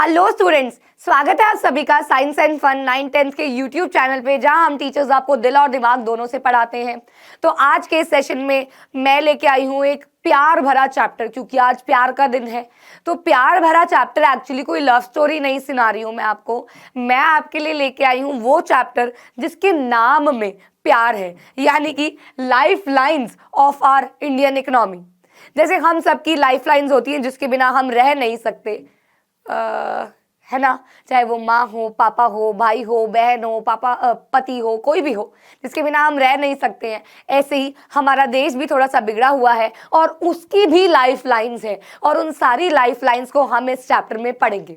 Hello students, स्वागत है आप सभी का साइंस एंड फन 9-10 के यूट्यूब चैनल पे, जहां हम टीचर्स आपको दिल और दिमाग दोनों से पढ़ाते हैं। तो आज के सेशन में मैं लेके आई हूँ एक प्यार भरा चैप्टर, क्योंकि आज प्यार का दिन है। तो प्यार भरा चैप्टर एक्चुअली कोई लव स्टोरी नहीं सुना रही हूँ मैं आपके लिए लेके आई हूँ वो चैप्टर जिसके नाम में प्यार है, यानी कि life lines of our Indian economy. जैसे हम सबकी लाइफ लाइन्स होती हैं जिसके बिना हम रह नहीं सकते, है ना। चाहे वो माँ हो, पापा हो, भाई हो, बहन हो, पति हो, कोई भी हो जिसके बिना हम रह नहीं सकते हैं। ऐसे ही हमारा देश भी थोड़ा सा बिगड़ा हुआ है और उसकी भी लाइफ लाइन्स है, और उन सारी लाइफ लाइन्स को हम इस चैप्टर में पढ़ेंगे।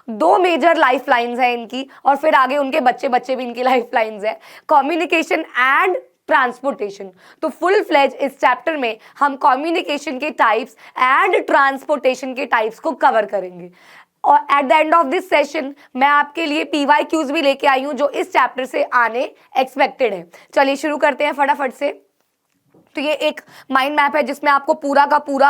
दो मेजर लाइफ लाइन्स हैं इनकी, और फिर आगे उनके बच्चे बच्चे भी इनकी लाइफ लाइन्स है, कम्युनिकेशन एंड ट्रांसपोर्टेशन। तो फुल फ्लेज इस चैप्टर में हम कम्युनिकेशन के टाइप्स एंड ट्रांसपोर्टेशन के टाइप्स को कवर करेंगे। और at the end of this session मैं आपके लिए PYQs भी लेके आई हूं जो इस चैप्टर से आने एक्सपेक्टेड है। चलिए शुरू करते हैं फटाफट से। तो ये एक माइंड मैप है जिसमें आपको पूरा का पूरा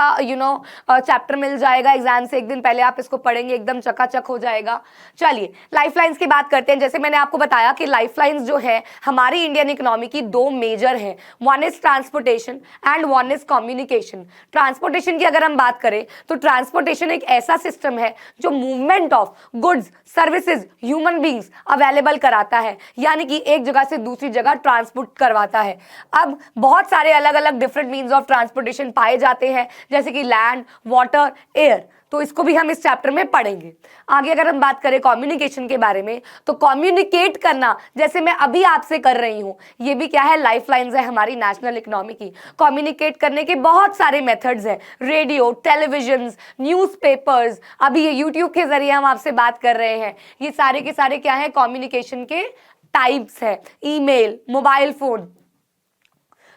चैप्टर मिल जाएगा। एग्जाम से एक दिन पहले आप इसको पढ़ेंगे, एकदम चकाचक हो जाएगा। चलिए लाइफलाइंस की बात करते हैं। जैसे मैंने आपको बताया कि लाइफलाइंस जो है हमारी इंडियन इकोनॉमी की दो मेजर है, one is transportation and one is communication. Transportation की अगर हम बात करें तो ट्रांसपोर्टेशन एक ऐसा सिस्टम है जो movement of goods, services, human beings available कराता है, यानी कि एक जगह से दूसरी जगह ट्रांसपोर्ट करवाता है। अब बहुत सारे अलग अलग डिफरेंट मीन्स ऑफ ट्रांसपोर्टेशन पाए जाते हैं, जैसे कि लैंड, वाटर, एयर। तो इसको भी हम इस चैप्टर में पढ़ेंगे। आगे अगर हम बात करें कम्युनिकेशन के बारे में, तो कम्युनिकेट करना जैसे मैं अभी आपसे कर रही हूं, ये भी क्या है, लाइफ लाइन्स है हमारी नेशनल इकोनॉमी की। कम्युनिकेट करने के बहुत सारे मेथड्स हैं, रेडियो, टेलीविजन, न्यूज़पेपर्स, अभी ये यूट्यूब के जरिए हम आपसे बात कर रहे हैं। ये सारे के सारे क्या है, कम्युनिकेशन के टाइप्स है। Email, mobile phone.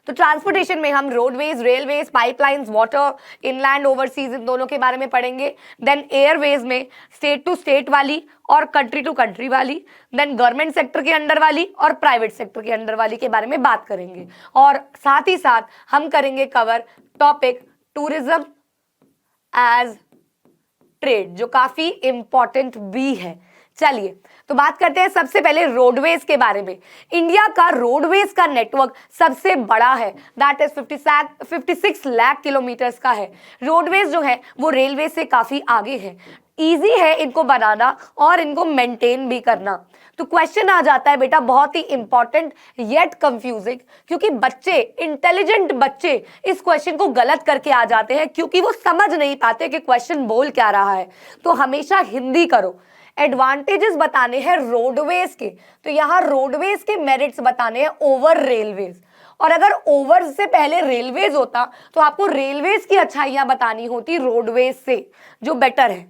तो ट्रांसपोर्टेशन में हम roadways, railways, pipelines, water, inland, overseas, इन दोनों के बारे में पढ़ेंगे। देन एयरवेज में स्टेट टू स्टेट वाली और कंट्री टू कंट्री वाली, देन गवर्नमेंट सेक्टर के अंडर वाली और प्राइवेट सेक्टर के अंडर वाली के बारे में बात करेंगे। और साथ ही साथ हम करेंगे cover topic tourism as trade, जो काफी इंपॉर्टेंट भी है। चलिए तो बात करते हैं सबसे पहले रोडवेज के बारे में। इंडिया का रोडवेज का नेटवर्क सबसे बड़ा है, दैट इज 56 लाख किलोमीटर्स का है। रोडवेज जो है वो रेलवे से काफी आगे है, इजी है इनको बनाना और इनको मेंटेन भी करना। तो क्वेश्चन आ जाता है बेटा, बहुत ही इंपॉर्टेंट येट कंफ्यूजिंग, क्योंकि बच्चे, इंटेलिजेंट बच्चे इस क्वेश्चन को गलत करके आ जाते हैं, क्योंकि वो समझ नहीं पाते कि क्वेश्चन बोल क्या रहा है। तो हमेशा हिंदी करो। एडवांटेजेस बताने हैं रोडवेज के, तो यहाँ रोडवेज के मेरिट्स बताने हैं ओवर रेलवेज। और अगर ओवर से पहले रेलवेज होता तो आपको रेलवेज की अच्छाइयां बतानी होती रोडवेज से, जो बेटर है।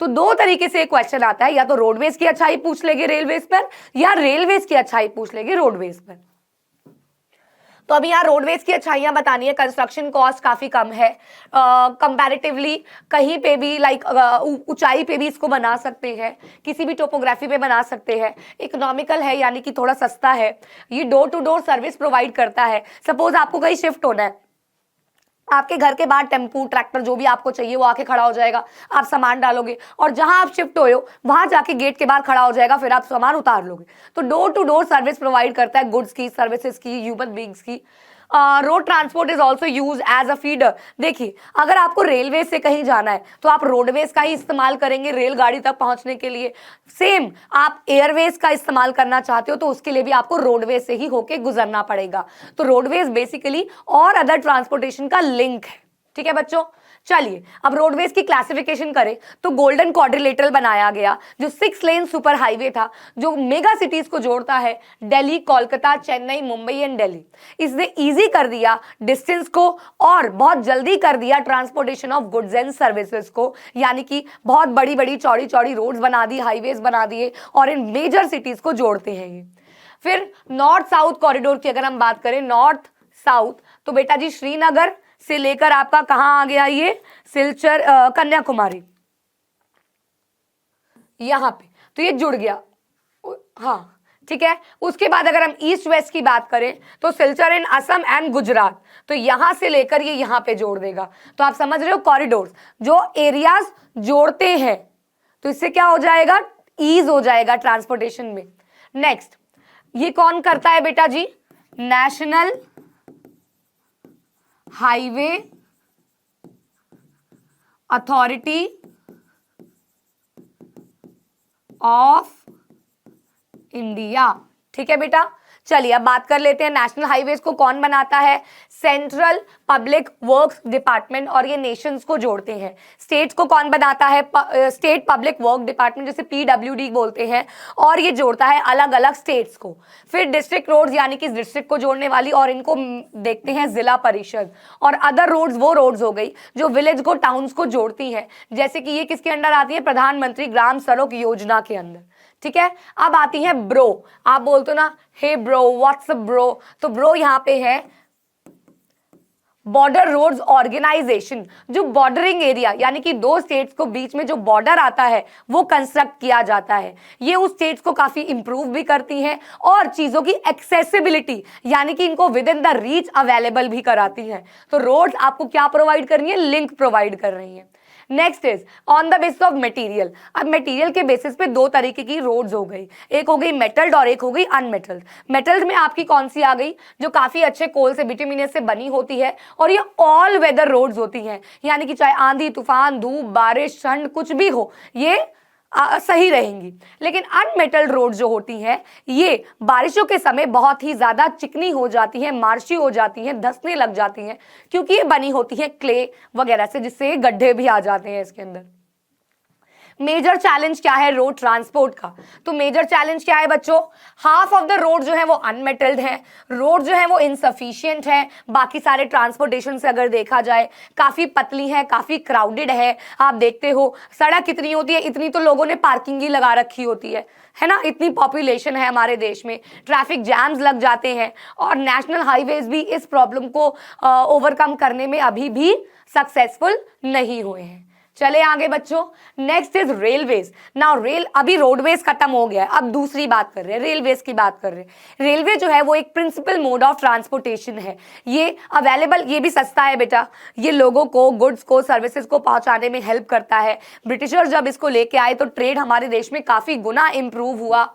तो दो तरीके से क्वेश्चन आता है, या तो रोडवेज की अच्छाई पूछ लेंगे रेलवेज पर, या रेलवेज की अच्छाई पूछ लेंगे रोडवेज पर। तो अभी यहाँ रोडवेज की अच्छाइयां बतानी है। कंस्ट्रक्शन कॉस्ट काफी कम है कंपैरेटिवली, कहीं पे भी लाइक ऊंचाई पे भी इसको बना सकते हैं, किसी भी टोपोग्राफी पे बना सकते हैं। इकोनॉमिकल है, यानी कि थोड़ा सस्ता है। ये door to door service provide करता है। सपोज आपको कहीं शिफ्ट होना है, आपके घर के बाहर टेम्पू, ट्रैक्टर, जो भी आपको चाहिए वो आके खड़ा हो जाएगा। आप सामान डालोगे और जहां आप शिफ्ट हुए हो वहां जाके गेट के बाहर खड़ा हो जाएगा, फिर आप सामान उतार लोगे। तो door to door service provide करता है, गुड्स की, सर्विसेज की, ह्यूमन बींग्स की। Road transport is also use as a feeder. देखिए अगर आपको रेलवे से कहीं जाना है तो आप रोडवेज का ही इस्तेमाल करेंगे रेलगाड़ी तक पहुंचने के लिए। सेम आप एयरवेज का इस्तेमाल करना चाहते हो तो उसके लिए भी आपको रोडवेज से ही होके गुजरना पड़ेगा। तो रोडवेज बेसिकली और अदर ट्रांसपोर्टेशन का लिंक है। ठीक है बच्चों, चलिए अब रोडवेज की क्लासिफिकेशन करें तो गोल्डन क्वाड्रिलेटरल बनाया गया, जो 6 लेन सुपर हाईवे था, जो मेगा सिटीज को जोड़ता है, दिल्ली, कोलकाता, चेन्नई, मुंबई एंड दिल्ली। इसने इजी कर दिया डिस्टेंस को और बहुत जल्दी कर दिया transportation of goods and services को, यानी कि बहुत बड़ी बड़ी चौड़ी चौड़ी रोड्स बना दी, हाईवेज बना दिए, और इन मेजर सिटीज को जोड़ते हैं ये। फिर नॉर्थ साउथ कॉरिडोर की अगर हम बात करें, नॉर्थ साउथ, तो बेटा जी श्रीनगर से लेकर आपका कहां आ गया, ये सिलचर, कन्याकुमारी, यहां पे, तो ये जुड़ गया। हाँ ठीक है। उसके बाद अगर हम ईस्ट वेस्ट की बात करें तो सिलचर इन असम एंड गुजरात, तो यहां से लेकर ये यहां पे जोड़ देगा। तो आप समझ रहे हो कॉरिडोर्स जो एरियाज जोड़ते हैं, तो इससे क्या हो जाएगा, ईज हो जाएगा ट्रांसपोर्टेशन में। नेक्स्ट, ये कौन करता है बेटा जी, national highway authority of India. ठीक है बेटा, चलिए अब बात कर लेते हैं नेशनल हाईवेज को कौन बनाता है, सेंट्रल पब्लिक वर्क्स डिपार्टमेंट, और ये नेशंस को जोड़ते हैं। स्टेट्स को कौन बनाता है, स्टेट पब्लिक वर्क डिपार्टमेंट, जिसे पीडब्ल्यूडी बोलते हैं, और ये जोड़ता है अलग अलग स्टेट्स को। फिर डिस्ट्रिक्ट रोड्स यानी कि डिस्ट्रिक्ट को जोड़ने वाली, और इनको देखते हैं जिला परिषद। और अदर रोड्स वो रोड्स हो गई जो विलेज को टाउन्स को जोड़ती है, जैसे कि ये किसके अंडर आती है, प्रधानमंत्री ग्राम सड़क योजना के अंदर। ठीक है, अब आती है ब्रो। आप बोलते हो ना, हे ब्रो, व्हाट्सअप ब्रो, तो ब्रो यहाँ पे है बॉर्डर रोड्स ऑर्गेनाइजेशन, जो बॉर्डरिंग एरिया यानी कि दो स्टेट्स को बीच में जो बॉर्डर आता है वो कंस्ट्रक्ट किया जाता है। ये उस स्टेट्स को काफी इंप्रूव भी करती हैं और चीजों की एक्सेसिबिलिटी यानी कि इनको with in the reach available भी कराती हैं। तो रोड्स आपको क्या प्रोवाइड कर रही है, लिंक प्रोवाइड कर रही हैं। Next is on the basis of material. अब मटेरियल के बेसिस पे दो तरीके की रोड्स हो गई, एक हो गई मेटल्ड और एक हो गई अनमेटल्ड। मेटल्ड में आपकी कौन सी आ गई, जो काफी अच्छे कोल से बिटुमिनस से बनी होती है, और ये ऑल वेदर रोड्स होती हैं, यानी कि चाहे आंधी तूफान धूप बारिश ठंड कुछ भी हो ये सही रहेंगी। लेकिन अनमेटल्ड रोड जो होती हैं ये बारिशों के समय बहुत ही ज्यादा चिकनी हो जाती हैं, मार्शी हो जाती हैं, धंसने लग जाती हैं, क्योंकि ये बनी होती है क्ले वगैरह से, जिससे गड्ढे भी आ जाते हैं इसके अंदर। मेजर चैलेंज क्या है रोड ट्रांसपोर्ट का, तो मेजर चैलेंज क्या है बच्चों, हाफ ऑफ द रोड जो है वो अनमेटल्ड है, रोड जो है वो इनसफिशिएंट है, बाकी सारे ट्रांसपोर्टेशन से अगर देखा जाए काफी पतली है, काफी क्राउडेड है। आप देखते हो सड़क कितनी होती है, इतनी तो लोगों ने पार्किंग ही लगा रखी होती है ना, इतनी पॉपुलेशन है हमारे देश में, ट्रैफिक जैम्स लग जाते हैं, और नेशनल हाईवेज भी इस प्रॉब्लम को ओवरकम करने में अभी भी सक्सेसफुल नहीं हुए हैं। चले आगे बच्चों, next is railways. Now rail, अभी रोडवेज खत्म हो गया है, अब दूसरी बात कर रहे हैं, रेलवेज की बात कर रहे हैं। रेलवे जो है वो एक प्रिंसिपल मोड ऑफ ट्रांसपोर्टेशन है, ये अवेलेबल, ये भी सस्ता है बेटा, ये लोगों को गुड्स को सर्विसेज को पहुंचाने में हेल्प करता है। ब्रिटिशर्स जब इसको लेके आए तो ट्रेड हमारे देश में काफी गुना इंप्रूव हुआ।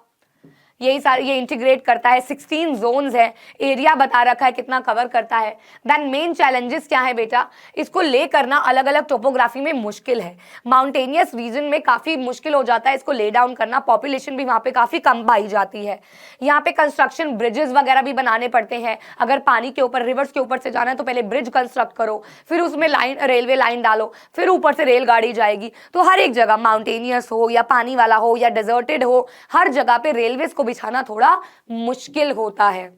यही सारे ये इंटीग्रेट करता है, 16 जोन्स है, एरिया बता रखा है कितना कवर करता है। देन मेन चैलेंजेस क्या है बेटा, इसको ले करना अलग अलग टोपोग्राफी में मुश्किल है, माउंटेनियस रीजन में काफी मुश्किल हो जाता है इसको ले डाउन करना, पॉपुलेशन भी वहां पे काफी कम पाई जाती है। यहाँ पे कंस्ट्रक्शन ब्रिजेस वगैरह भी बनाने पड़ते हैं, अगर पानी के ऊपर रिवर्स के ऊपर से जाना है तो पहले ब्रिज कंस्ट्रक्ट करो, फिर उसमें लाइन रेलवे लाइन डालो, फिर ऊपर से रेलगाड़ी जाएगी। तो हर एक जगह माउंटेनियस हो या पानी वाला हो या डेजर्टेड हो, हर जगह पे रेलवेज को बिछाना थोड़ा मुश्किल होता है।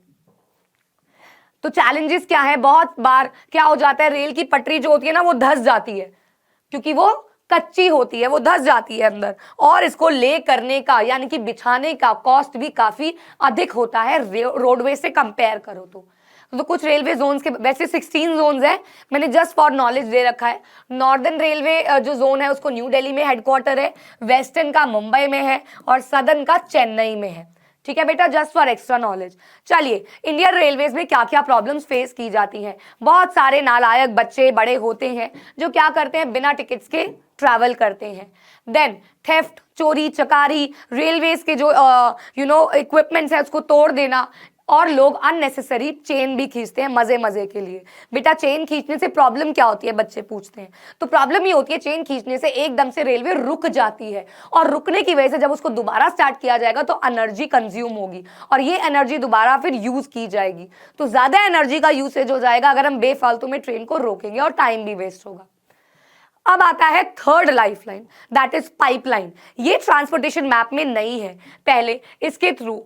तो चैलेंजेस क्या है, बहुत बार क्या हो जाता है, रेल की पटरी जो होती है ना वो धंस जाती है, क्योंकि वो कच्ची होती है, वो धंस जाती है अंदर, और इसको ले करने का यानी कि बिछाने का कॉस्ट भी काफी अधिक होता है रोडवे से कंपेयर करो तो कुछ रेलवे जोन्स के वैसे 16 जोन्स हैं, मैंने जस्ट फॉर नॉलेज दे रखा है। नॉर्दर्न रेलवे जो जोन है उसको न्यू दिल्ली में हेडक्वार्टर है, वेस्टर्न का मुंबई में है, और सदर्न का चेन्नई में है। ठीक है बेटा, जस्ट फॉर एक्स्ट्रा नॉलेज। चलिए, इंडियन रेलवेज में क्या क्या प्रॉब्लम्स फेस की जाती हैं। बहुत सारे नालायक बच्चे बड़े होते हैं जो क्या करते हैं, बिना टिकट्स के ट्रैवल करते हैं। देन थेफ्ट, चोरी चकारी, रेलवेज के जो इक्विपमेंट्स है उसको तोड़ देना, और लोग अननेसेसरी चेन भी खींचते हैं मजे मजे के लिए। बेटा चेन खींचने से प्रॉब्लम क्या होती है, बच्चे पूछते हैं। तो प्रॉब्लम ये होती है चेन खींचने से एकदम से रेलवे रुक जाती है, और रुकने की वजह से जब उसको दोबारा स्टार्ट किया जाएगा तो एनर्जी कंज्यूम होगी, और ये एनर्जी दोबारा फिर यूज की जाएगी, तो ज्यादा एनर्जी का यूसेज हो जाएगा अगर हम बेफालतू में ट्रेन को रोकेंगे, और टाइम भी वेस्ट होगा। अब आता है third lifeline, that is pipeline. ये ट्रांसपोर्टेशन मैप में नहीं है, पहले इसके थ्रू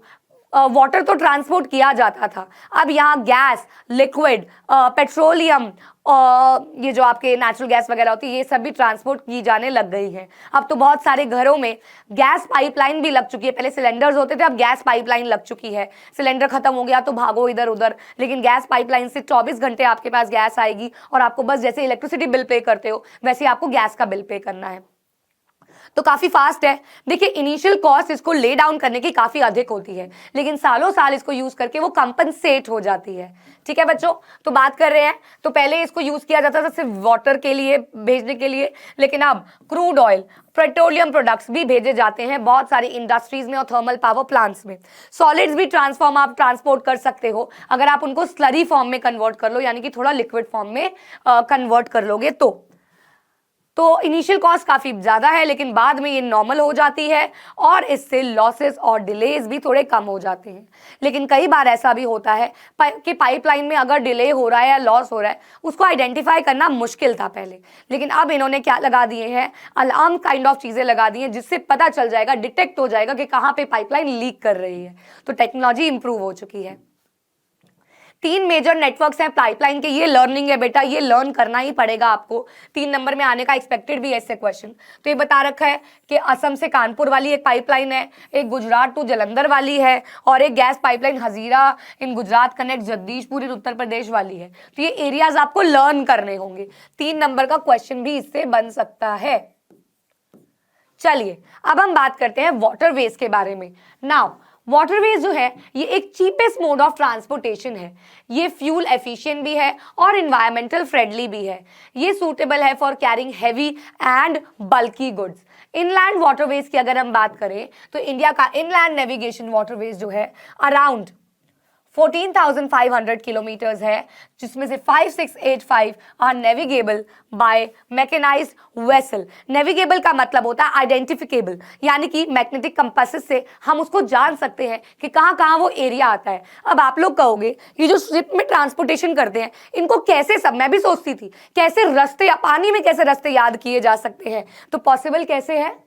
वाटर तो ट्रांसपोर्ट किया जाता था, अब यहाँ गैस, लिक्विड, पेट्रोलियम, ये जो आपके नेचुरल गैस वगैरह होती है ये सब भी ट्रांसपोर्ट की जाने लग गई है। अब तो बहुत सारे घरों में गैस पाइपलाइन भी लग चुकी है, पहले सिलेंडर्स होते थे, अब गैस पाइपलाइन लग चुकी है। सिलेंडर खत्म हो गया तो भागो इधर उधर, लेकिन गैस पाइपलाइन से 24 घंटे आपके पास गैस आएगी, और आपको बस जैसे इलेक्ट्रिसिटी बिल पे करते हो वैसे आपको गैस का बिल पे करना है। तो काफी फास्ट है। देखिए इनिशियल कॉस्ट इसको ले डाउन करने की काफी अधिक होती है, लेकिन सालों साल इसको यूज करके वो कंपनसेट हो जाती है। ठीक है बच्चों, तो बात कर रहे हैं, तो पहले इसको यूज किया जाता था सिर्फ वाटर के लिए भेजने के लिए, लेकिन अब क्रूड ऑयल, पेट्रोलियम प्रोडक्ट्स भी भेजे जाते हैं बहुत सारी इंडस्ट्रीज में और थर्मल पावर प्लांट्स में। सॉलिड्स भी आप ट्रांसपोर्ट कर सकते हो अगर आप उनको स्लरी फॉर्म में कन्वर्ट कर लो, यानी कि थोड़ा लिक्विड फॉर्म में कन्वर्ट कर लोगे तो इनिशियल कॉस्ट काफी ज्यादा है, लेकिन बाद में ये नॉर्मल हो जाती है और इससे लॉसेस और डिलेज भी थोड़े कम हो जाते हैं। लेकिन कई बार ऐसा भी होता है कि पाइपलाइन में अगर डिले हो रहा है या लॉस हो रहा है, उसको आइडेंटिफाई करना मुश्किल था पहले, लेकिन अब इन्होंने क्या लगा दिए हैं, अलार्म काइंड ऑफ चीजें लगा दी हैं जिससे पता चल जाएगा, डिटेक्ट हो जाएगा कि कहाँ पे पाइपलाइन लीक कर रही है। तो टेक्नोलॉजी इंप्रूव हो चुकी है। 3 मेजर नेटवर्क्स हैं पाइपलाइन के, ये लर्निंग है बेटा, ये लर्न करना ही पड़ेगा आपको। 3 नंबर में आने का एक्सपेक्टेड भी है इससे क्वेश्चन। तो ये बता रखा है कि असम से कानपुर वाली एक पाइपलाइन है, एक गुजरात टू जलंधर वाली है, और एक गैस पाइपलाइन हजीरा इन गुजरात कनेक्ट जगदीशपुर इन उत्तर प्रदेश वाली है। तो ये एरियाज आपको लर्न करने होंगे। 3 नंबर का क्वेश्चन भी इससे बन सकता है। चलिए अब हम बात करते हैं वाटरवेज के बारे में। नाउ वाटरवेज जो है ये एक चीपेस्ट मोड ऑफ ट्रांसपोर्टेशन है। ये फ्यूल एफिशिएंट भी है और इन्वायरमेंटल फ्रेंडली भी है। ये सूटेबल है for carrying heavy and bulky goods. Inland waterways की अगर हम बात करें तो इंडिया का इनलैंड नेविगेशन वाटरवेज जो है अराउंड 14,500 किलोमीटर्स है, जिसमें से 5685 are navigable by mechanised vessel. Navigable का मतलब होता है आइडेंटिफिकेबल, यानी कि मैग्नेटिक कंपासेस से हम उसको जान सकते हैं कि कहाँ कहाँ वो एरिया आता है। अब आप लोग कहोगे ये जो शिप में ट्रांसपोर्टेशन करते हैं इनको कैसे, सब मैं भी सोचती थी कैसे रास्ते या पानी में कैसे रास्ते याद किए जा सकते हैं, तो पॉसिबल कैसे है?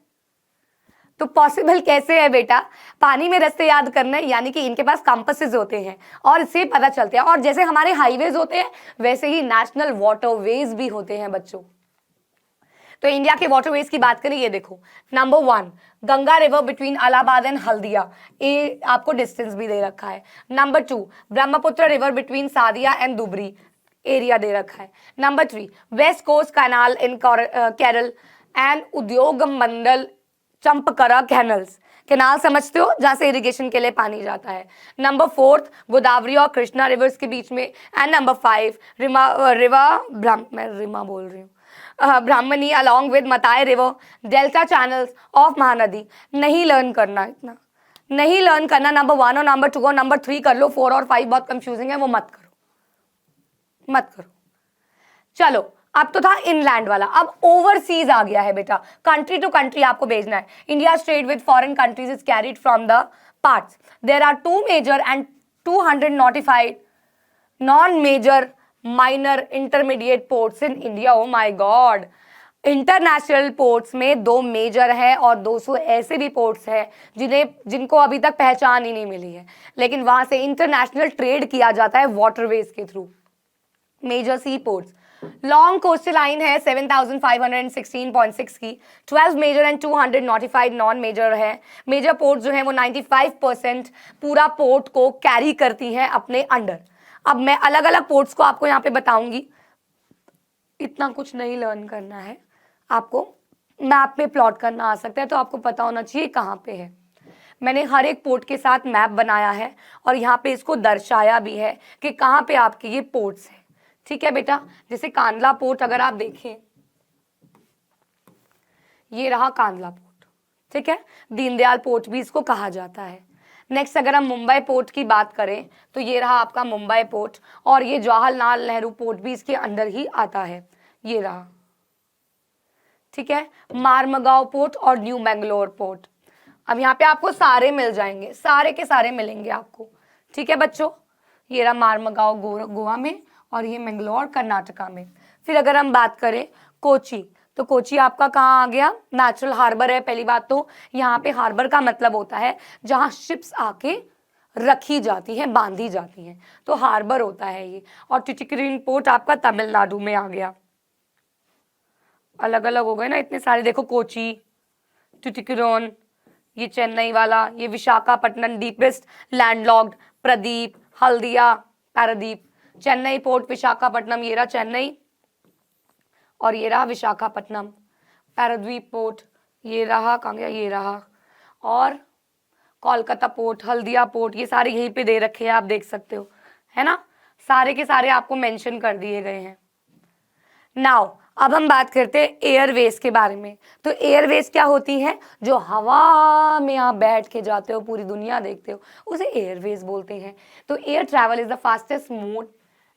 तो पॉसिबल कैसे है बेटा, पानी में रास्ते याद करना है, यानी कि इनके पास कंपासेस होते हैं और इससे पता चलते हैं। और जैसे हमारे हाईवेज होते हैं वैसे ही नेशनल वाटरवेज भी होते हैं बच्चों। तो इंडिया के वाटरवेज की बात करें, ये देखो number 1 Ganga river between Allahabad and Haldia, ये आपको डिस्टेंस भी दे रखा है। Number 2 Brahmaputra river between Sadiya and Dhubri, area दे रखा है। Number 3 west coast canal in Kerala and Udyogamandal चंपकरा canal समझते हो, जहां से इरिगेशन के लिए पानी जाता है। नंबर 4 गोदावरी और कृष्णा रिवर्स के बीच में। And number 5 Brahmani along with Matai river delta channels of Mahanadi. नहीं लर्न करना, इतना नहीं लर्न करना। नंबर 1 और नंबर 2 और नंबर 3 कर लो, 4 और 5 बहुत कंफ्यूजिंग है, वो मत करो। चलो अब तो था इनलैंड वाला, अब ओवरसीज आ गया है बेटा। कंट्री टू कंट्री आपको भेजना है। India trade with foreign countries is carried from the ports. There are 2 major and 200 notified non major minor intermediate ports in India. Oh my God, international ports में 2 major है और 200 ऐसे भी ports हैं जिनको अभी तक पहचान ही नहीं मिली है, लेकिन वहां से इंटरनेशनल ट्रेड किया जाता है वाटरवेज के through. Major sea ports, long coastal line है 7,516.6 की, 12 major and 200 notified non major है। मेजर पोर्ट जो है वो 95% पूरा पोर्ट को कैरी करती हैं अपने अंडर। अब मैं अलग अलग पोर्ट्स को आपको यहाँ पे बताऊंगी, इतना कुछ नहीं लर्न करना है आपको, मैप में प्लॉट करना आ सकता है, तो आपको पता होना चाहिए कहाँ पे है। मैंने हर एक पोर्ट के साथ मैप बनाया है और यहाँ पे इसको दर्शाया भी है कि कहाँ पे आपके ये पोर्ट्स हैं। ठीक है बेटा, जैसे कांडला पोर्ट अगर आप देखें, ये रहा कांडला पोर्ट, ठीक है, दीनदयाल पोर्ट भी इसको कहा जाता है। नेक्स्ट अगर हम मुंबई पोर्ट की बात करें तो ये रहा आपका मुंबई पोर्ट, और ये जवाहरलाल नेहरू पोर्ट भी इसके अंदर ही आता है, ये रहा। ठीक है, मारमगांव पोर्ट और न्यू मैंगलोर पोर्ट। अब यहाँ पे आपको सारे मिल जाएंगे, सारे के सारे मिलेंगे आपको। ठीक है बच्चों, ये रहा मारमगांव गोवा में और ये मैंगलोर कर्नाटका में। फिर अगर हम बात करें कोची, तो कोची आपका कहाँ आ गया, नेचुरल हार्बर है। पहली बात तो यहाँ पे हार्बर का मतलब होता है जहाँ शिप्स आके रखी जाती हैं, बांधी जाती हैं, तो हार्बर होता है ये। और टुटिकोरिन पोर्ट आपका तमिलनाडु में आ गया। अलग अलग हो गए ना इतने सारे, देखो कोची, टुटिकोरिन, ये चेन्नई वाला, ये Visakhapatnam deepest landlocked, Pradeep, Haldia, Paradip. Chennai port, Visakhapatnam, ये रहा चेन्नई और ये रहा विशाखापट्टनम। पारादीप पोर्ट, ये रहा, कहाँ गया, ये रहा, और कोलकाता पोर्ट, हल्दिया पोर्ट, ये सारे यहीं पे दे रखे हैं, आप देख सकते हो, है ना, सारे के सारे आपको मेंशन कर दिए गए हैं। नाउ अब हम बात करते हैं एयरवेज के बारे में। तो एयरवेज क्या होती है, जो हवा में आप बैठ के जाते हो, पूरी दुनिया देखते हो, उसे एयरवेज बोलते हैं। तो air travel is the fastest mode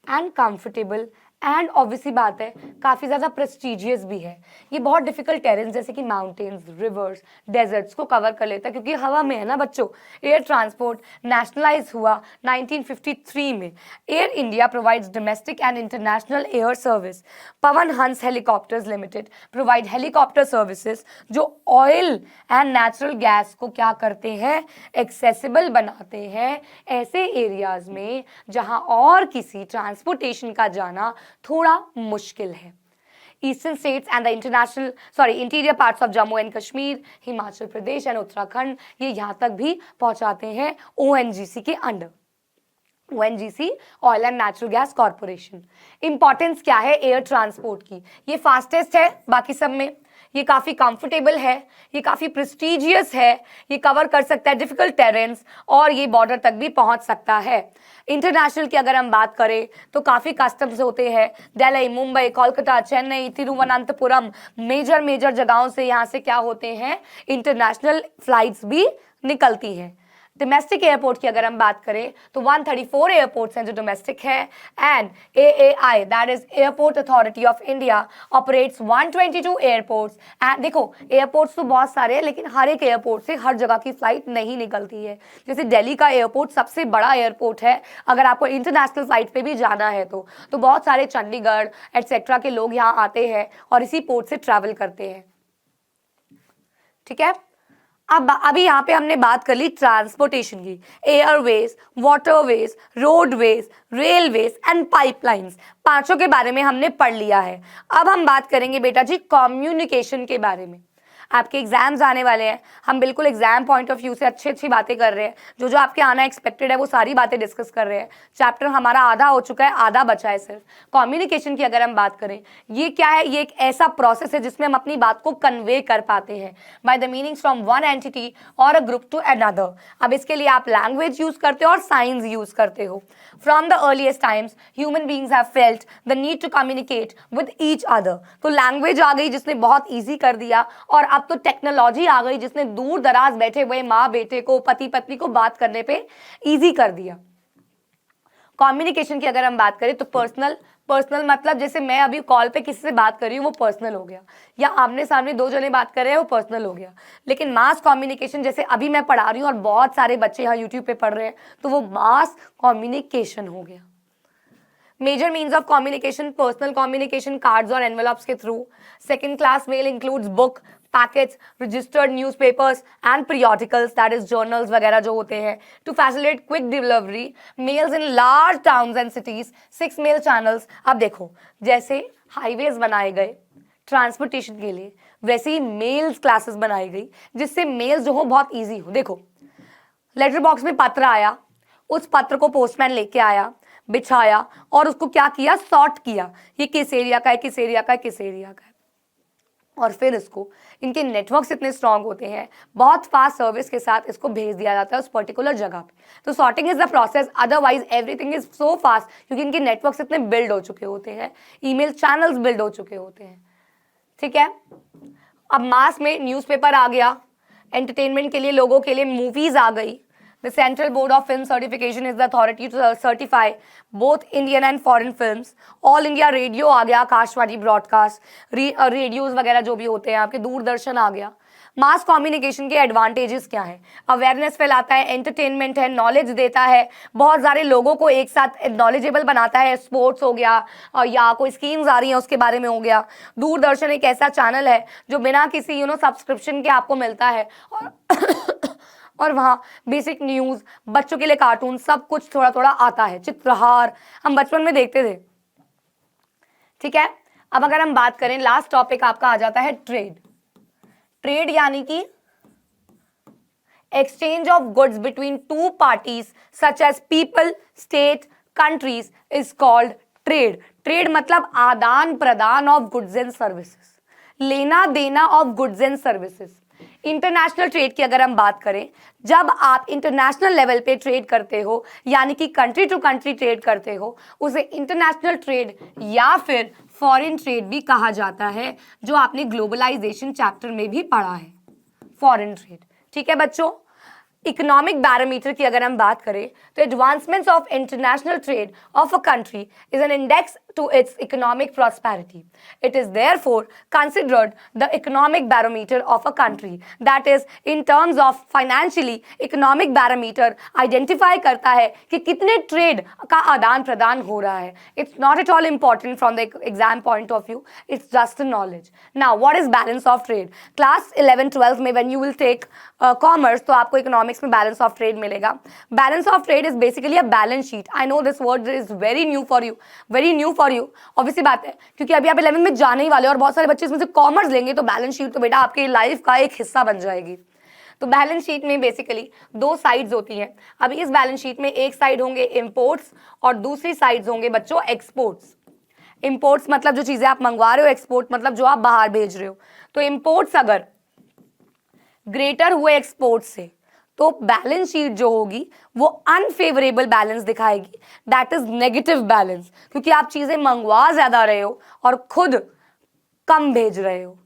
and comfortable and obviously बात है काफ़ी ज़्यादा प्रेस्टिजियस भी है। ये बहुत डिफिकल्ट टेरेन्स जैसे कि माउंटेन्स, रिवर्स, डेजर्ट्स को कवर कर लेता है, क्योंकि हवा में है ना बच्चों। एयर ट्रांसपोर्ट नेशनलाइज हुआ 1953 में। Air India provides domestic and international air service. Pawan Hans helicopters limited provide helicopter services, जो ऑयल एंड नेचुरल गैस को क्या करते हैं, एक्सेसिबल बनाते हैं ऐसे एरियाज में जहां और किसी ट्रांसपोर्टेशन का जाना थोड़ा मुश्किल है। Eastern states and the interior parts of Jammu and Kashmir, Himachal Pradesh and Uttarakhand, ये यहाँ तक भी पहुंचाते हैं ONGC के under. ONGC oil and natural gas corporation. Importance क्या है एयर ट्रांसपोर्ट की, ये फास्टेस्ट है बाकी सब में, ये काफ़ी कंफर्टेबल है, ये काफ़ी प्रेस्टिजियस है, ये कवर कर सकता है डिफिकल्ट टेरेन्स, और ये बॉर्डर तक भी पहुंच सकता है। इंटरनेशनल की अगर हम बात करें तो काफ़ी कस्टम्स होते हैं, दिल्ली, मुंबई, कोलकाता, चेन्नई, तिरुवनंतपुरम, मेजर जगहों से यहाँ से क्या होते हैं, इंटरनेशनल फ्लाइट्स भी निकलती हैं। डोमेस्टिक एयरपोर्ट की अगर हम बात करें तो 134 एयरपोर्ट्स हैं जो डोमेस्टिक है, and AAI that is airport authority of India operates 122 airports. And देखो एयरपोर्ट्स तो बहुत सारे हैं, लेकिन हर एक एयरपोर्ट से हर जगह की फ्लाइट नहीं निकलती है। जैसे दिल्ली का एयरपोर्ट सबसे बड़ा एयरपोर्ट है, अगर आपको इंटरनेशनल फ्लाइट पे भी जाना है तो बहुत सारे चंडीगढ़ एटसेट्रा के लोग यहाँ आते हैं और इसी पोर्ट से ट्रैवल करते हैं। ठीक है, अब अभी यहाँ पे हमने बात कर ली ट्रांसपोर्टेशन की, Airways, waterways, roadways, railways and pipelines, पांचों के बारे में हमने पढ़ लिया है। अब हम बात करेंगे बेटा जी कम्युनिकेशन के बारे में। आपके एग्जाम्स आने वाले हैं, हम बिल्कुल एग्जाम पॉइंट ऑफ व्यू से अच्छी बातें कर रहे हैं, जो आपके आना एक्सपेक्टेड है वो सारी बातें डिस्कस कर रहे हैं। चैप्टर हमारा आधा हो चुका है, आधा बचा है सिर्फ। कम्युनिकेशन की अगर हम बात करें, ये क्या है, ये एक ऐसा प्रोसेस है जिसमें हम अपनी बात को कन्वे कर पाते हैं by the meanings from one entity और अ ग्रुप टू अनदर। अब इसके लिए आप लैंग्वेज यूज करते हो और साइंस यूज करते हो। From the earliest times human beings have felt the need to communicate with each other. तो लैंग्वेज आ गई जिसने बहुत ईजी कर दिया, और अब तो टेक्नोलॉजी आ गई जिसने दूर दराज बैठे हुए माँ बेटे को, पति पत्नी को बात करने पे इजी कर दिया। कम्युनिकेशन की अगर हम बात करें तो पर्सनल मतलब जैसे मैं अभी कॉल पे किसी से बात कर रही हूँ वो पर्सनल हो गया, या आमने सामने दो जने बात कर रहे हैं वो पर्सनल हो गया। लेकिन मास कम्युनिकेशन जैसे अभी मैं पढ़ा रही हूँ और बहुत सारे बच्चे यहाँ यूट्यूब पे पढ़ रहे हैं, तो वो मास कम्युनिकेशन हो गया। Major means of communication, personal communication, cards or envelopes के through. Second class mail includes book, packets, registered newspapers and periodicals, that is journals वगैरह जो होते हैं. To facilitate quick delivery, mails in large towns and cities, 6 mail channels. अब देखो जैसे highways बनाए गए ट्रांसपोर्टेशन के लिए, वैसे ही मेल्स क्लासेस बनाई गई जिससे मेल्स जो हो बहुत ईजी हो। देखो लेटर बॉक्स में पत्र आया, उस पत्र को पोस्टमैन लेके आया, बिछाया और उसको क्या किया, सॉर्ट किया, ये किस एरिया का है, किस एरिया का है, किस एरिया का है, और फिर इसको इनके नेटवर्क्स इतने स्ट्रांग होते हैं, बहुत फास्ट सर्विस के साथ इसको भेज दिया जाता है उस पर्टिकुलर जगह पे। तो sorting is the process, otherwise everything is so fast, क्योंकि इनके नेटवर्क्स इतने बिल्ड हो चुके होते हैं, ईमेल चैनल्स बिल्ड हो चुके होते हैं। ठीक है, अब मास में न्यूज़पेपर आ गया, एंटरटेनमेंट के लिए लोगों के लिए मूवीज आ गई। The Central Board of Film Certification is the authority to certify both Indian and foreign films. All India Radio आ गया, आकाशवाणी ब्रॉडकास्ट, रेडियोज वगैरह जो भी होते हैं आपके, दूरदर्शन आ गया। मास कम्युनिकेशन के एडवांटेजेस क्या है, अवेयरनेस फैलाता है, एंटरटेनमेंट है, नॉलेज देता है, बहुत सारे लोगों को एक साथ नॉलेजेबल बनाता है, स्पोर्ट्स हो गया या कोई स्कीम्स आ रही हैं उसके बारे में हो गया। दूरदर्शन एक ऐसा चैनल है जो बिना किसी सब्सक्रिप्शन के आपको मिलता है, और वहाँ बेसिक न्यूज़, बच्चों के लिए कार्टून, सब कुछ थोड़ा थोड़ा आता है, चित्रहार हम बचपन में देखते थे। ठीक है, अब अगर हम बात करें लास्ट टॉपिक आपका आ जाता है ट्रेड। ट्रेड यानी कि exchange of goods between two parties such as people, state, countries is called trade. Trade मतलब आदान प्रदान ऑफ गुड्स एंड सर्विसेज, लेना देना of goods and services. International trade की अगर हम बात करें, जब आप इंटरनेशनल लेवल पे ट्रेड करते हो यानी कि कंट्री टू कंट्री ट्रेड करते हो, उसे इंटरनेशनल ट्रेड या फिर फॉरेन ट्रेड भी कहा जाता है, जो आपने ग्लोबलाइजेशन चैप्टर में भी पढ़ा है, फॉरेन ट्रेड। ठीक है बच्चों। इकोनॉमिक बैरोमीटर की अगर हम बात करें तो advancements of international trade of a country is an index to its economic prosperity. It is therefore considered the economic barometer of a country. That is, in terms of financially, economic barometer identify करता है कि कितने trade का आदान प्रदान हो रहा है. It's not at all important from the exam point of view. It's just a knowledge. Now, what is balance of trade? Class 11-12 में when you will take commerce, तो आपको economics में balance of trade मिलेगा. Balance of trade is basically a balance sheet. I know this word is very new for you. Very new for you. Obviously बात है, क्योंकि अभी आप 11th में जाने ही वाले और बहुत सारे बच्चे इसमें से कॉमर्स लेंगे, तो बैलेंस शीट तो बेटा आपके लाइफ का एक हिस्सा बन जाएगी। तो बैलेंस शीट में बेसिकली दो साइड्स होती हैं। अभी इस बैलेंस शीट में एक साइड होंगे इंपोर्ट्स और दूसरी साइड्स होंगे बच्चों एक्सपोर्ट्स। इंपोर्ट्स मतलब जो चीजें आप मंगवा रहे हो, एक्सपोर्ट मतलब जो आप बाहर भेज रहे हो। तो इंपोर्ट्स अगर ग्रेटर हुए एक्सपोर्ट से, तो बैलेंस शीट जो होगी वो अनफेवरेबल बैलेंस दिखाएगी, दैट इज नेगेटिव बैलेंस, क्योंकि आप चीजें मंगवा ज्यादा रहे हो और खुद कम भेज रहे हो।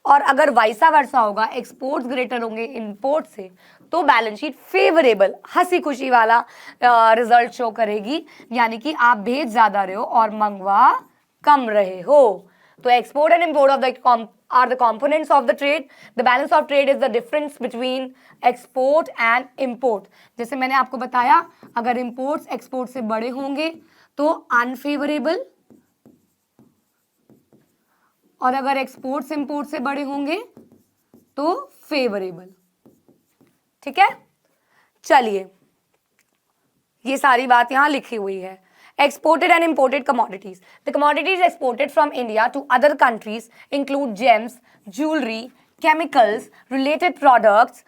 और अगर वैसा वर्सा होगा, एक्सपोर्ट्स ग्रेटर होंगे इंपोर्ट से, तो बैलेंस शीट फेवरेबल हंसी खुशी वाला रिजल्ट शो करेगी, यानी कि आप भेज ज्यादा रहे हो और मंगवा कम रहे हो। तो export and import of are the components of the trade. The balance of trade is the difference between export and import. जैसे मैंने आपको बताया, अगर imports export से बड़े होंगे तो unfavorable, और अगर exports import से बड़े होंगे तो favorable। ठीक है, चलिए ये सारी बात यहां लिखी हुई है। Exported and imported commodities. The commodities exported from India to other countries include gems, jewelry, chemicals, related products,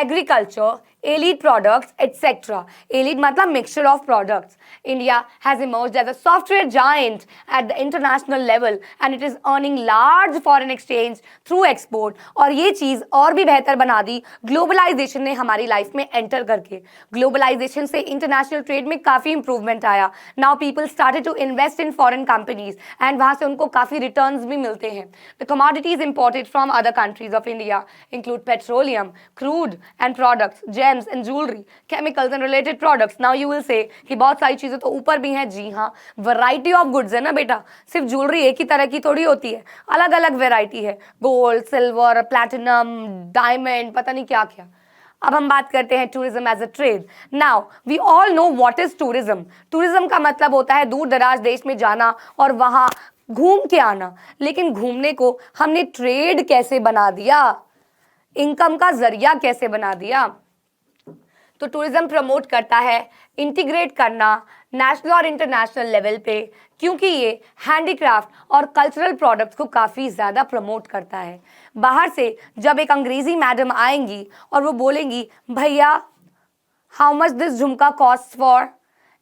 agriculture, allied products, etc. Allied मतलब mixture of products. India has emerged as a software giant at the international level and it is earning large foreign exchange through export. और ये चीज और भी बेहतर बना दी globalisation ने हमारी लाइफ में एंटर करके। ग्लोबलाइजेशन से इंटरनेशनल ट्रेड में काफी इंप्रूवमेंट आया। Now people started to invest in foreign companies and वहां से उनको काफी रिटर्न्स भी मिलते हैं। The commodities imported from other countries of India include petroleum, crude and products, gems and jewelry, chemicals and related products. Now you will say कि बहुत सारी चीजें तो ऊपर भी हैं। जी हाँ, वैरायटी ऑफ गुड्स है ना बेटा, सिर्फ ज्वेलरी एक ही तरह की थोड़ी होती है, अलग अलग वैरायटी है, गोल्ड, सिल्वर, प्लैटिनम, डायमंड, पता नहीं क्या क्या। अब हम बात करते हैं tourism as a trade. Now we all know what is tourism. Tourism का मतलब होता है दूर दराज देश में जाना और वहां घूम के आना, लेकिन घूमने को हमने ट्रेड कैसे बना दिया, इनकम का जरिया कैसे बना दिया। तो टूरिज्म प्रमोट करता है इंटीग्रेट करना नेशनल और इंटरनेशनल लेवल पे, क्योंकि ये हैंडीक्राफ्ट और कल्चरल प्रोडक्ट्स को काफ़ी ज़्यादा प्रमोट करता है। बाहर से जब एक अंग्रेजी मैडम आएंगी और वो बोलेंगी भैया हाउ मच दिस झुमका cost for,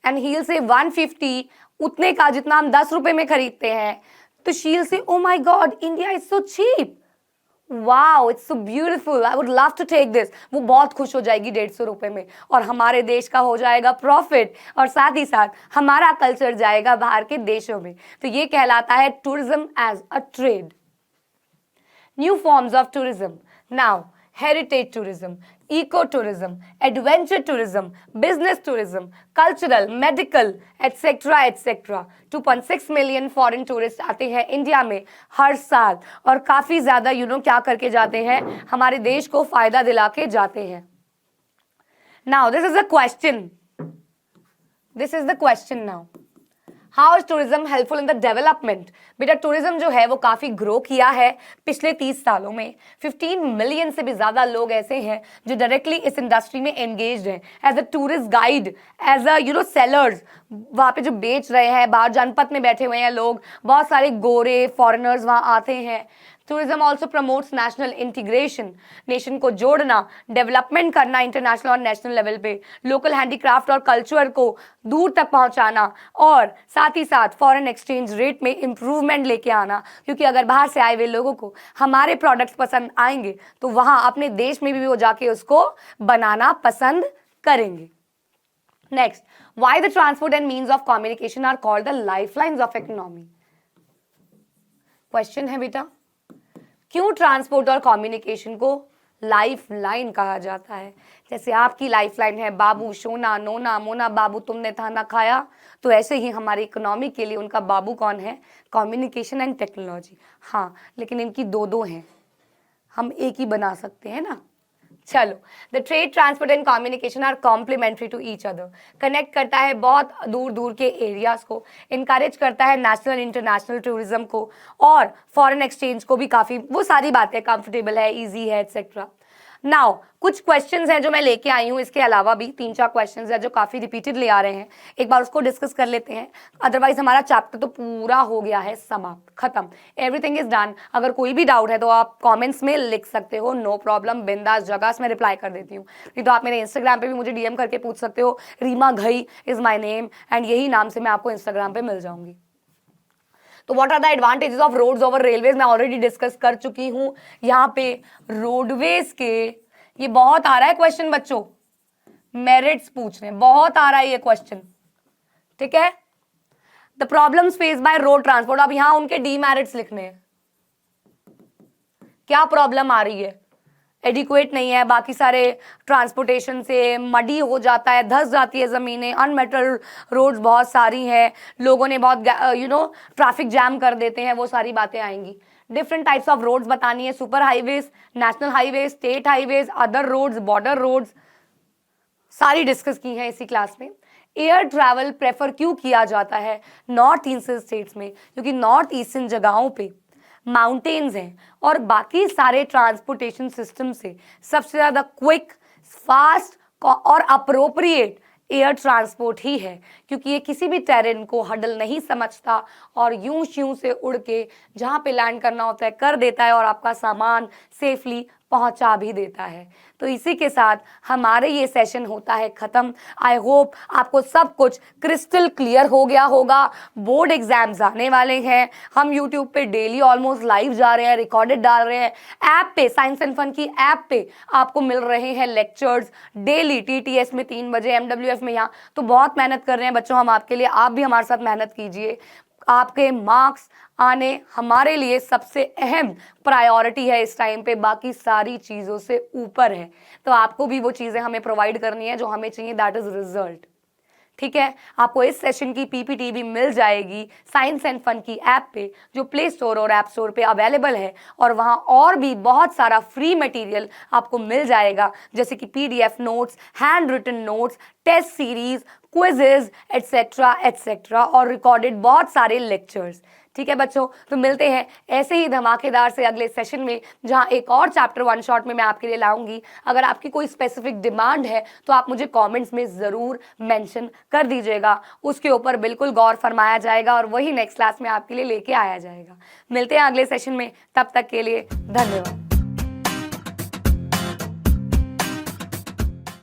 and he will say 150, उतने का जितना हम 10 रुपए में खरीदते हैं, तो she will say oh my god India is so cheap, wow it's so beautiful, I would love to take this. वो बहुत खुश हो जाएगी 150 रुपए में, और हमारे देश का हो जाएगा प्रॉफिट, और साथ ही साथ हमारा कल्चर जाएगा बाहर के देशों में। तो ये कहलाता है tourism as a trade. New forms of tourism now, heritage tourism, eco-tourism, adventure tourism, business tourism, cultural, medical, etc. etc. 2.6 million foreign tourist आते हैं इंडिया में हर साल, और काफ़ी ज़्यादा क्या करके जाते हैं, हमारे देश को फ़ायदा दिला के जाते हैं। Now, this is a question. This is the question now. How is tourism helpful in the development. बेटा टूरिज्म जो है वो काफ़ी ग्रो किया है पिछले 30 सालों में। 15 मिलियन से भी ज़्यादा लोग ऐसे हैं जो डायरेक्टली इस इंडस्ट्री में एंगेज्ड हैं, as a tourist guide, as a sellers, वहाँ पे जो बेच रहे हैं, बाहर जनपद में बैठे हुए हैं लोग, बहुत सारे गोरे फॉरेनर्स वहाँ आते हैं। Tourism also promotes national integration, nation को जोड़ना, डेवलपमेंट करना इंटरनेशनल और नेशनल लेवल पे, लोकल हैंडीक्राफ्ट और कल्चर को दूर तक पहुंचाना, और साथ ही साथ फॉरेन एक्सचेंज रेट में इंप्रूवमेंट लेके आना, क्योंकि अगर बाहर से आए हुए लोगों को हमारे प्रोडक्ट्स पसंद आएंगे तो वहां अपने देश में भी वो जाके उसको बनाना पसंद करेंगे। Next, why the transport and means of communication are called the lifelines of economy. Question है बेटा, क्यों ट्रांसपोर्ट और कम्युनिकेशन को लाइफ लाइन कहा जाता है? जैसे आपकी लाइफ लाइन है बाबू सोना नोना मोना बाबू तुमने खाना खाया, तो ऐसे ही हमारी इकोनॉमी के लिए उनका बाबू कौन है? Communication and technology. हाँ, लेकिन इनकी दो दो हैं, हम एक ही बना सकते हैं ना। चलो, the trade transport and communication are complementary to each other. Connect करता है बहुत दूर दूर के एरियाज को, इनकरेज करता है नेशनल इंटरनेशनल टूरिज्म को, और फॉरेन एक्सचेंज को भी काफ़ी, वो सारी बातें कंफर्टेबल है, इजी है, एक्सेट्रा। नाउ कुछ क्वेश्चंस हैं जो मैं लेके आई हूँ, इसके अलावा भी 3-4 क्वेश्चंस हैं जो काफ़ी रिपीटेडली आ रहे हैं, एक बार उसको डिस्कस कर लेते हैं। अदरवाइज हमारा चैप्टर तो पूरा हो गया है, समाप्त, खत्म, एवरीथिंग इज डन। अगर कोई भी डाउट है तो आप कमेंट्स में लिख सकते हो, नो प्रॉब्लम, बिंदास जगह मैं रिप्लाई कर देती हूँ। नहीं तो आप मेरे इंस्टाग्राम पे भी मुझे DM करके पूछ सकते हो, Reema Ghai is my name, and यही नाम से मैं आपको इंस्टाग्राम पे मिल जाऊंगी। तो what are the advantages of roads over railways, मैं ऑलरेडी डिस्कस कर चुकी हूँ। यहाँ पे रोडवेज के, ये बहुत आ रहा है क्वेश्चन बच्चों, मेरिट्स पूछ रहे हैं, बहुत आ रहा है ये क्वेश्चन, ठीक है। The problems face by road transport, अब यहां उनके डीमेरिट्स लिखने हैं, क्या प्रॉब्लम आ रही है? एडिक्वेट नहीं है, बाकी सारे ट्रांसपोर्टेशन से मडी हो जाता है, धंस जाती है ज़मीनें, अनमेटल रोड्स बहुत सारी हैं, लोगों ने बहुत ट्रैफिक जैम कर देते हैं, वो सारी बातें आएंगी। डिफरेंट टाइप्स ऑफ रोड्स बतानी है, super highways, national highways, state highways, other roads, border roads, सारी डिस्कस की है इसी क्लास में। एयर ट्रैवल प्रेफर क्यों किया जाता है नॉर्थ ईस्टर्न स्टेट्स में? क्योंकि नॉर्थ ईस्टर्न जगहों पे माउंटेन्स हैं और बाकी सारे ट्रांसपोर्टेशन सिस्टम से सबसे ज़्यादा क्विक, फास्ट और अप्रोप्रिएट एयर ट्रांसपोर्ट ही है, क्योंकि ये किसी भी टेरेन को हडल नहीं समझता और यूं श्यूं से उड़ के जहाँ पे लैंड करना होता है कर देता है और आपका सामान सेफली पहुंचा भी देता है। तो इसी के साथ हमारे ये सेशन होता है ख़त्म। आई होप आपको सब कुछ क्रिस्टल क्लियर हो गया होगा। बोर्ड एग्जाम्स आने वाले हैं, हम यूट्यूब पे डेली ऑलमोस्ट लाइव जा रहे हैं, रिकॉर्डेड डाल रहे हैं, ऐप पे साइंस एंड फन की ऐप पे आपको मिल रहे हैं लेक्चर्स डेली, TTS में 3 बजे, MWF में यहाँ। तो बहुत मेहनत कर रहे हैं बच्चों हम आपके लिए, आप भी हमारे साथ मेहनत कीजिए। आपके मार्क्स आने हमारे लिए सबसे अहम प्रायोरिटी है इस टाइम पे, बाकी सारी चीज़ों से ऊपर है। तो आपको भी वो चीज़ें हमें प्रोवाइड करनी है जो हमें चाहिए, दैट इज़ रिजल्ट, ठीक है। आपको इस सेशन की PPT भी मिल जाएगी साइंस एंड फन की ऐप पे, जो प्ले स्टोर और ऐप स्टोर पे अवेलेबल है, और वहाँ और भी बहुत सारा फ्री मटेरियल आपको मिल जाएगा, जैसे कि PDF notes, hand written notes, test series, quizzes, etcetera etcetera, और रिकॉर्डेड बहुत सारे लेक्चर्स, ठीक है बच्चों। तो मिलते हैं ऐसे ही धमाकेदार से अगले सेशन में, जहां एक और चैप्टर 1 शॉट में मैं आपके लिए लाऊंगी। अगर आपकी कोई स्पेसिफिक डिमांड है तो आप मुझे कमेंट्स में ज़रूर मेंशन कर दीजिएगा, उसके ऊपर बिल्कुल गौर फरमाया जाएगा और वही नेक्स्ट क्लास में आपके लिए लेके आया जाएगा। मिलते हैं अगले सेशन में, तब तक के लिए धन्यवाद।